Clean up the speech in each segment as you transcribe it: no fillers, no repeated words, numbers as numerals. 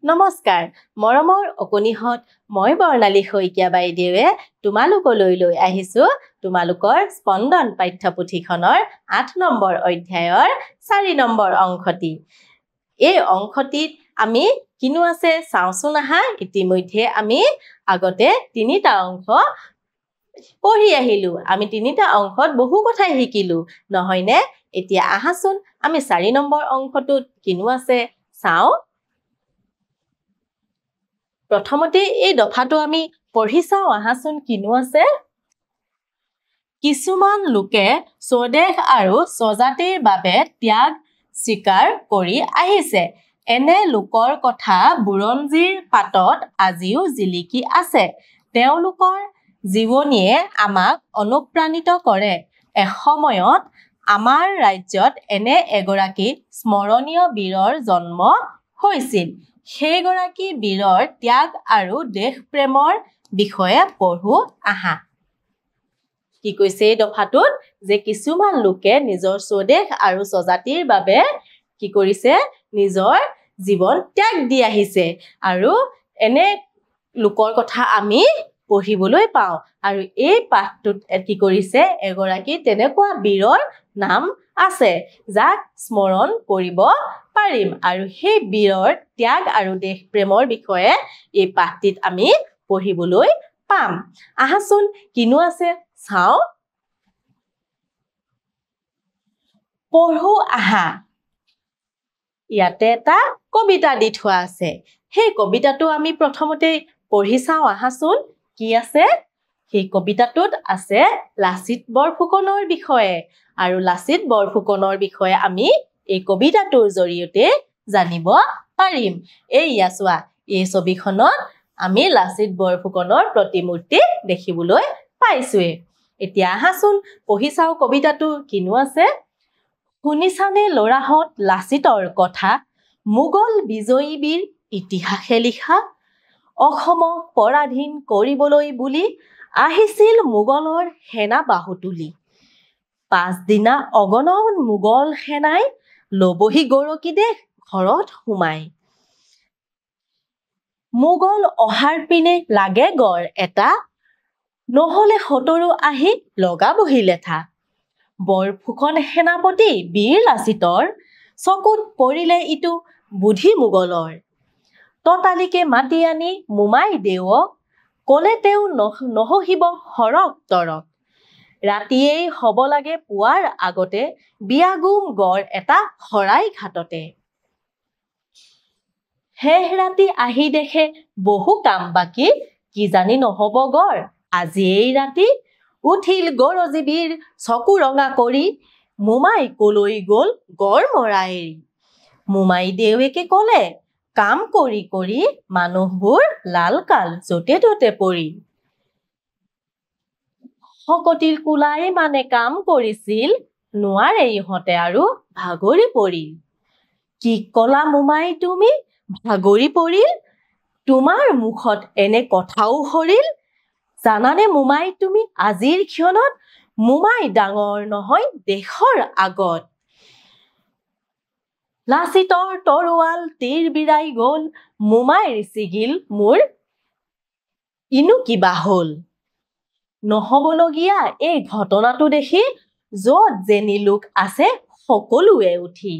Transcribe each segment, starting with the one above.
নমস্কাৰ মৰমৰ অকনিহত মই বৰ্ণালী শইকীয়া বাইদেৱে তোমালোকলৈ লৈ আহিছো তোমালোকৰ স্পন্দন পাঠ্যপুথিখনৰ ৮ নম্বৰ অধ্যায়ৰ ৪ নম্বৰ অংশটি এই অংশটিত আমি কিনো আছে চাওঁচোন আহা ইতিমধ্যে আমি আগতে ৩টা অংশ পঢ়ি আহিলো আমি ৩টা অংশত বহু কথা শিকিলো নহয়নে এতিয়া আহাচোন আমি ৪ নম্বৰ অংশটোত কিনো আছে চাওঁ প্ৰথমতে এই দফাটো আমি পঢ়ি চাওঁ আহাচোন কিনো আছে কিছুমান লোকে স্বদেশ আৰু স্বজাতিৰ বাবে ত্যাগ স্বীকাৰ কৰি আহিছে এনে লোকৰ কথা বুৰঞ্জীৰ পাতত আজিও জিলিকি আছে তেওঁলোকৰ জীৱনীয়ে আমাক অনুপ্ৰাণিত কৰে এসময়ত আমাৰ ৰাজ্যত এনে এগৰাকী স্মৰণীয় বীৰৰ জন্ম হৈছিল সেইগৰাকী বীৰৰ ত্যাগ আৰু দেশ প্ৰেমৰ বিষয়ে পঢ়ো আহা কি কৈছে এই দফাটোত যে কিছুমান লোকে নিজৰ স্বদেশ আৰু স্বজাতিৰ বাবে কি কৰিছে নিজৰ জীৱন ত্যাগ দি আহিছে আৰু এনে লোকৰ কথা আমি পঢ়িবলৈ পাওঁ আৰু এই পাঠটোত কি কৰিছে এগৰাকী তেনেকুৱা বীৰৰ নাম আছে যাক স্মৰণ কৰিব পাৰিম আৰু সেই বীৰৰ ত্যাগ আৰু দেশ প্ৰেমৰ বিষয়ে এই পাঠটিত আমি পঢ়িবলৈ পাম আহাচোন কিনো আছে চাওঁ পঢ়ো আহা ইয়াতে এটা কবিতা দি থোৱা আছে সেই কবিতাটো আমি প্ৰথমতে পঢ়ি চাওঁ আহাচোন কি আছে সেই কবিতাটোত আছে লাচিত বৰফুকনৰ বিষয়ে আৰু লাচিত বৰফুকনৰ বিষয়ে আমি এই কবিতাটোৰ জৰিয়তে জানিব পাৰিম এইয়া চোৱা এই ছবিখনত আমি লাচিত বৰফুকনৰ প্ৰতিমূৰ্তি দেখিবলৈ পাইছোৱে এতিয়া আহাচোন পঢ়ি চাওঁ কবিতাটো কিনো আছে শুনিছানে ল'ৰাহঁত লাচিতৰ কথা মোগল বিজয়ী বীৰ ইতিহাসে লিখা অসমক পৰাধীন কৰিবলৈ বুলি আহিছিল মোগলৰ সেনা বাহু তুলি পাছদিনা অগণন মোগল সেনাই লবহি গৰকি দেশ ঘৰত সোমাই মোগল অহাৰ পিনে লাগে গড় এটা নহলে সতৰো আহি লগাবহি লেঠা বৰফুকন সেনাপতি বীৰ লাচিতৰ চকুত পৰিলে ইটো বুদ্ধি মোগলৰ ততালিকে মাতি আনি মোমাই দেউক কলে তেওঁ নহহিব হৰক তৰক ৰাতিয়েই হব লাগে পুৱাৰ আগতে বিয়াগুম গড় এটা শৰাই ঘাটতে শেষ ৰাতি আহি দেখে বহু কাম বাকী কি জানি নহব গড় আজি এই ৰাতি উঠিল গৰজীবীৰ চকু ৰঙা কৰি মোমাই কলৈ গল গড় মৰা এৰি মোমাই দেউকে কলে কাম কৰি কৰি মানুহবোৰ লালকাল যতে ততে পৰি শকতিৰ কুলাই মানে কাম কৰিছিল নোৱাৰে ইহঁতে আৰু ভাগৰি পৰিল কি কলা মোমাই তুমি ভাগৰি পৰিল তোমাৰ মুখত এনে কথাও সৰিল জানানে মোমাই তুমি আজিৰ ক্ষণত মোমাই ডাঙৰ নহয় দেশৰ আগত লাচিতৰ তৰোৱাল তীৰ বিৰাই গল মোমাইৰ ছিগিল মোৰ ইনো কিবা হল নহবলগীয়া এই ঘটনাটো দেখি যত যেনি লোক আছে সকলোৱে উঠি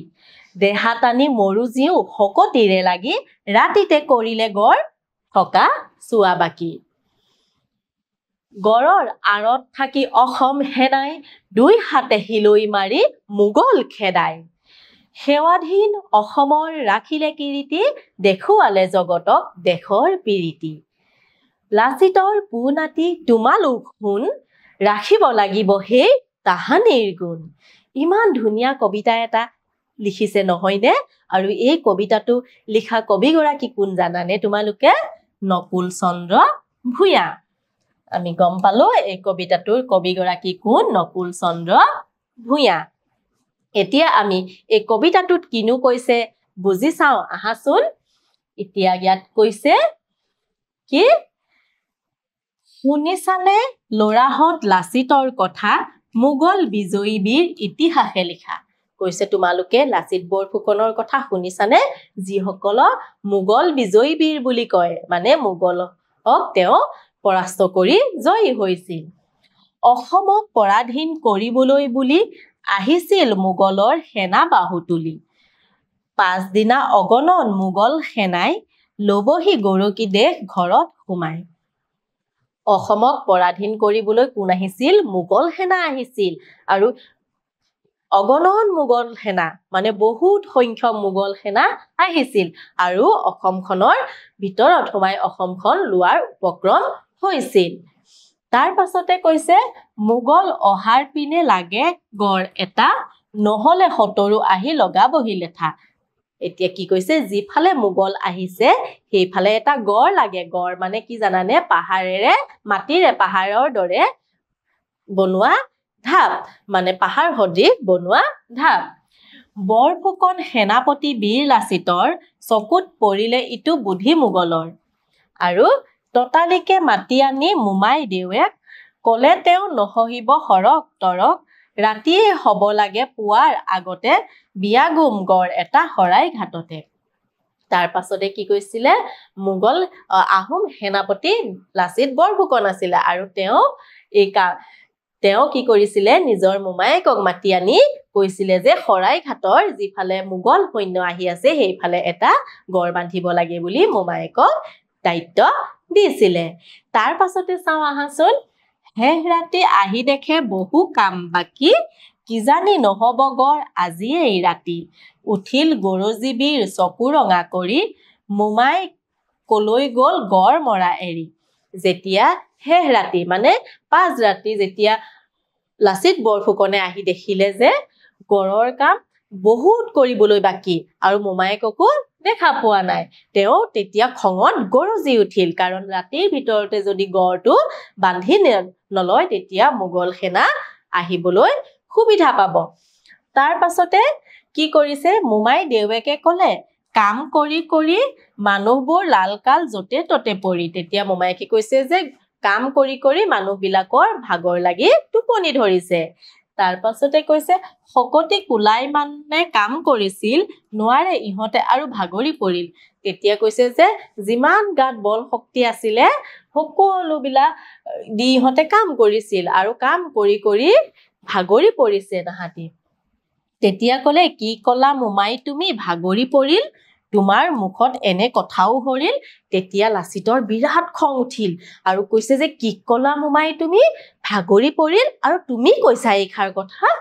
দেহা টানি মৰু জীও শকতিৰে লাগি ৰাতিতে কৰিলে গড় থকা চোৱা বাকী গড়ৰ আঁৰত থাকি অসম সেনাই দুই হাতে হিলৈ মাৰি মোগল খেদাই সেৱাধীন অসমৰ ৰাখিলে কিৰীতি দেখুৱালে জগতক দেশৰ পিৰিতি লাচিতৰ পুনাতি তোমালোক শুন ৰাখিব লাগিব সেই তাহানিৰ গুণ ইমান ধুনীয়া কবিতা এটা লিখিছে নহয়নে আৰু এই কবিতাটো লিখা কবিগৰাকী কোন জানানে তোমালোকে নকুল চন্দ্ৰ ভূঞা আমি গম পালো এই কবিতাটোৰ কবিগৰাকী কোন নকুল চন্দ্ৰ ভূঞা এতিয়া আমি এই কবিতাটোত কিনো কৈছে বুজি চাওঁ আহাচোন এতিয়া ইয়াত কৈছে কি শুনিছানে ল'ৰাহঁত লাচিতৰ কথা মোগল বিজয়ী বীৰ ইতিহাসে লিখা কৈছে তোমালোকে লাচিত বৰফুকনৰ কথা শুনিছানে যিসকলক মোগল বিজয়ী বীৰ বুলি কয় মানে মোগলক তেওঁ পৰাস্ত কৰি জয়ী হৈছিল অসমক পৰাধীন কৰিবলৈ বুলি আহিছিল মোগলৰ সেনা বাহু তুলি পাঁচদিনা অগণন মোগল সেনাই লবহি গৰকি দেশ ঘৰত সোমাই অসমক পৰাধীন কৰিবলৈ কোন আহিছিল মোগল সেনা আহিছিল আৰু অগণন মোগল সেনা মানে বহুত সংখ্যক মোগল সেনা আহিছিল আৰু অসমখনৰ ভিতৰত সোমাই অসমখন লোৱাৰ উপক্ৰম হৈছিল তাৰ পাছতে কৈছে মোগল অহাৰ পিনে লাগে গড় এটা নহলে হতৰু আহি লগাবহি লেঠা এতিয়া কি কৈছে যিফালে মোগল আহিছে সেইফালে এটা গড় লাগে গড় মানে কি জানানে পাহাৰেৰে মাটিৰে পাহাৰৰ দৰে বনোৱা ঢাপ মানে পাহাৰ সদৃশ বনোৱা ঢাপ বৰফুকন সেনাপতি বীৰ লাচিতৰ চকুত পৰিলে ইটো বুদ্ধি মোগলৰ আৰু ততালিকে মাতি আনি মোমাই দেউৱেক কলে তেওঁ নহহিব হৰক তৰক ৰাতিয়ে হব লাগে পুৱাৰ আগতে বিয়াগুম গড় এটা হৰাই ঘাটতে তাৰ পাছতে কি কৈছিলে মোগল আহোম সেনাপতি লাচিত বৰফুকন আছিলে আৰু তেওঁ কি কৰিছিলে নিজৰ মোমায়েকক মাতি আনি কৈছিলে যে হৰাই ঘাটৰ যিফালে মোগল সৈন্য আহি আছে সেইফালে এটা গড় বান্ধিব লাগে বুলি মোমায়েকক দায়িত্ব দিছিলে তাৰ পাছতে চাও আহাচোন হেহ ৰাতি আহি দেখে বহু কাম বাকি কিজানি নহব গড় আজিয়ে এই ৰাতি উঠিল গৰজীবীৰ চকু ৰঙা কৰি মোমাই কলৈ গল গড় মৰা এৰি যেতিয়া হেহ ৰাতি মানে পাঁচ ৰাতি যেতিয়া লাচিত বৰফুকনে আহি দেখিলে যে গড়ৰ কাম বহুত কৰিবলৈ বাকি আৰু মোমায়েককো দেখা পোৱা নাই তেওঁ তেতিয়া খঙত গৰজি উঠিল কাৰণ ৰাতিৰ ভিতৰতে যদি গড়টো বান্ধি নলয় তেতিয়া মোগল সেনা আহিবলৈ সুবিধা পাব তাৰ পাছতে কি কৰিছে মোমাই দেউৱেকে কলে কাম কৰি কৰি মানুহবোৰ লালকাল যতে ততে পৰি তেতিয়া মোমায়েকে কৈছে যে কাম কৰি কৰি মানুহবিলাকৰ ভাগৰ লাগি টোপনি ধৰিছে তাৰ পাছতে কৈছে সকতি কুলাই মানে কাম কৰিছিল নোৱাৰে ইহঁতে আৰু ভাগৰি পৰিল তেতিয়া কৈছে যে যিমান গাত বল শক্তি আছিলে সকলোবিলাক দি ইহঁতে কাম কৰিছিল আৰু কাম কৰি কৰি ভাগৰি পৰিছে তাহাঁতি তেতিয়া কলে কি কলা মোমাই তুমি ভাগৰি পৰিল তোমাৰ মুখত এনে কথাও হৰিল তেতিয়া লাচিতৰ বিৰাট খং উঠিল আৰু কৈছে যে কি কলা মোমাই তুমি ভাগৰি পৰিল আৰু তুমি কৈছা এইখাৰ কথা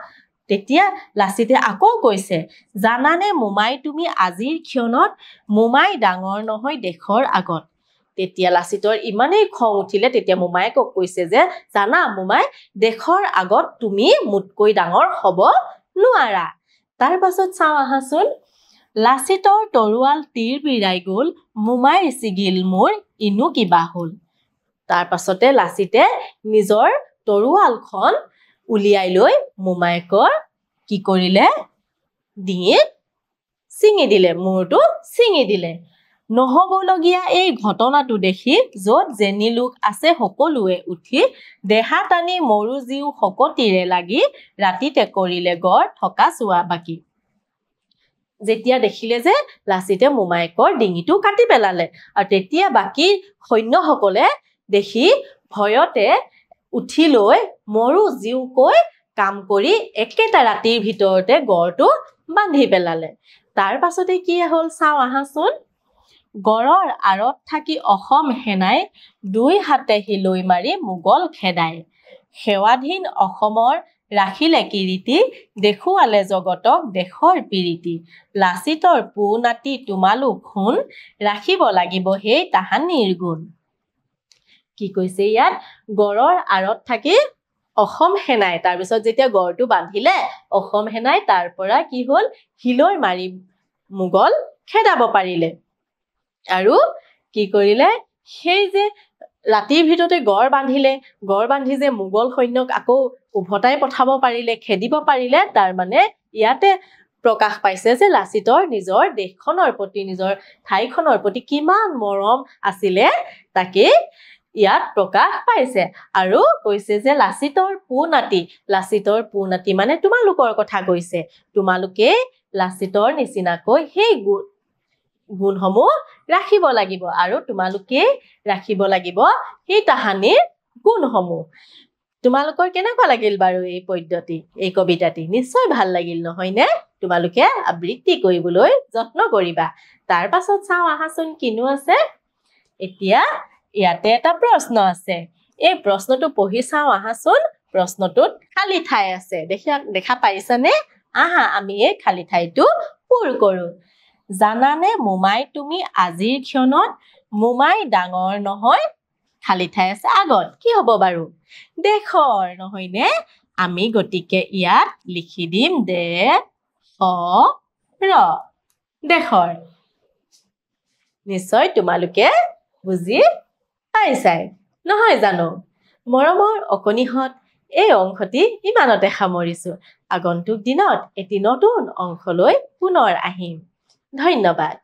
তেতিয়া লাচিতে আকৌ কৈছে জানানে মোমাই তুমি আজিৰ ক্ষণত মোমাই ডাঙৰ নহয় দেশৰ আগত তেতিয়া লাচিতৰ ইমানেই খং উঠিলে তেতিয়া মোমায়েকক কৈছে যে জানা মোমাই দেশৰ আগত তুমি মুতকৈ ডাঙৰ হ'ব নোৱাৰা তাৰ পাছত চাও আহাচোন লাচিতৰ তৰোৱাল তীৰ বিৰাই গল মোমাই ছিগিল মোৰ ইনু কিবা হল তাৰ পাছতে লাচিতে নিজৰ তৰোৱালখন উলিয়াই লৈ মোমায়েকৰ কি কৰিলে ডিঙিত ছিঙি দিলে মূৰটো ছিঙি দিলে নহবলগীয়া এই ঘটনাটো দেখি যত যেনি লোক আছে সকলোৱে উঠি দেহা টানি মৰু জিউ সকতিৰে লাগি ৰাতিতে কৰিলে গড় থকা চোৱা বাকি যেতিয়া দেখিলে যে লাচিতে মোমায়েকৰ ডিঙিটো কাটি পেলালে আৰু তেতিয়া বাকি সৈন্যসকলে দেখি ভয়তে উঠি লৈ মৰু জিউকৈ কাম কৰি একেটা ৰাতিৰ ভিতৰতে গড়টো বান্ধি পেলালে তাৰ পাছতে কি হল চাও আহাচোন গড়ৰ আৰত থাকি অসম সেনাই দুই হাতে হিলৈ মাৰি মোগল খেদাই সেৱাধীন অসমৰ ৰাখিলে কিৰীতি দেখুৱালে জগতক দেশৰ পিৰিতি লাচিতৰ পু নাতি তোমালোক শুন ৰাখিব লাগিব সেই তাহানিৰ গুণ কি কৈছে ইয়াত গড়ৰ আৰত থাকি অসম সেনাই তাৰ পিছত যেতিয়া গড়টো বান্ধিলে অসম সেনাই তাৰ পৰা কি হল হিলৈ মাৰি মোগল খেদাব পাৰিলে আৰু কি কৰিলে সেই যে ৰাতিৰ ভিতৰতে গড় বান্ধি যে মোগল সৈন্যক আকৌ উভতাই পঠাব পাৰিলে খেদিব পাৰিলে তাৰ মানে ইয়াতে প্ৰকাশ পাইছে যে লাচিতৰ নিজৰ দেশখনৰ প্ৰতি নিজৰ ঠাইখনৰ প্ৰতি কিমান মৰম আছিলে তাকে ইয়াত প্ৰকাশ পাইছে আৰু কৈছে যে লাচিতৰ পুনাতি মানে তোমালোকৰ কথা কৈছে তোমালোকে লাচিতৰ নিচিনাকৈ সেই গুণসমূহ ৰাখিব লাগিব আৰু তোমালোকে ৰাখিব লাগিব সেই তাহানিৰ গুণসমূহ তোমালোকৰ কেনেকুৱা লাগিল বাৰু এই পদ্যটি এই কবিতাটি নিশ্চয় ভাল লাগিল নহয়নে তোমালোকে আবৃত্তি কৰিবলৈ যত্ন কৰিবা তাৰ পাছত চাওঁ আহাচোন কিনো আছে এতিয়া ইয়াতে এটা প্ৰশ্ন আছে এই প্ৰশ্নটো পঢ়ি চাওঁ আহাচোন প্ৰশ্নটোত খালি ঠাই আছে দেখা পাইছানে আহা আমি এই খালি ঠাইটো পূৰ কৰোঁ জানানে মোমাই তুমি আজিৰ ক্ষণত মোমাই ডাঙৰ নহয় খালি ঠাই আছে আগত কি হ'ব বাৰু দেশৰ নহয়নে আমি গতিকে ইয়াত লিখি দিম দেশৰ নিশ্চয় তোমালোকে বুজি পাইছাই নহয় জানো মৰমৰ অকণিহঁত এই অংশটি ইমানতে সামৰিছো আগন্তুক দিনত এটি নতুন অংশলৈ পুনৰ আহিম ধন্যবাদ